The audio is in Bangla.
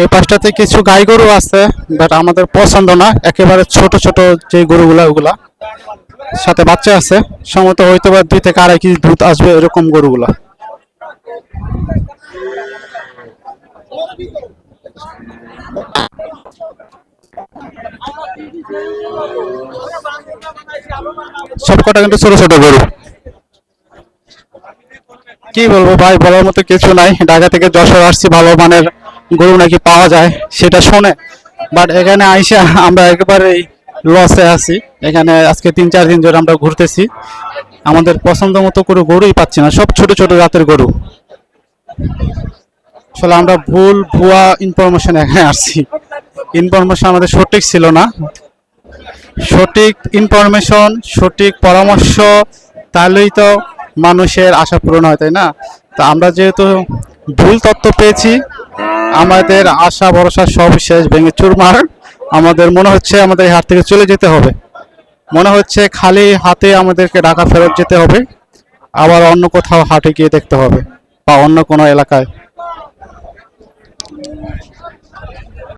এই পাশটাতে কিছু গাই গরু আছে, বাট আমাদের পছন্দ না, একেবারে ছোট ছোট যে গরুগুলা ওগুলা, সাথে বাচ্চা আছে, সম্ভবত হয়তো বা 2 থেকে 2.5 কেজি দুধ আসবে এরকম গরুগুলা। সব কটা কিন্তু ছোট ছোট গরু। কি বলবো ভাই, বলার মতো কিছু নাই। ঢাকা থেকে যশোর আসছি, ভালো মানের গরু নাকি পাওয়া যায় সেটা শুনে, বাট এখানে আইসা আমরা একেবারে লসে আছি। এখানে আজকে 3-4 দিন ধরে আমরা ঘুরতেছি, আমাদের পছন্দ মতো কোনো গরুই পাচ্ছি না, সব ছোট ছোট জাতের গরু। আসলে আমরা ভুল ভুয়া ইনফরমেশন এখানে আসছি, ইনফরমেশন আমাদের সঠিক ছিল না। সঠিক ইনফরমেশন, সঠিক পরামর্শ, তাহলেই তো মানুষের আশা পূরণ হয়, তাই না? তা আমরা যেহেতু ভুল তথ্য পেয়েছি, আমাদের আশা ভরসা সব শেষ, ভেঙে চুরমার। আমাদের মনে হচ্ছে আমাদের এই হাট থেকে চলে যেতে হবে, মনে হচ্ছে খালি হাতে আমাদেরকে ঢাকা ফেরত যেতে হবে, আবার অন্য কোথাও হাটে গিয়ে দেখতে হবে, বা অন্য কোনো এলাকায়।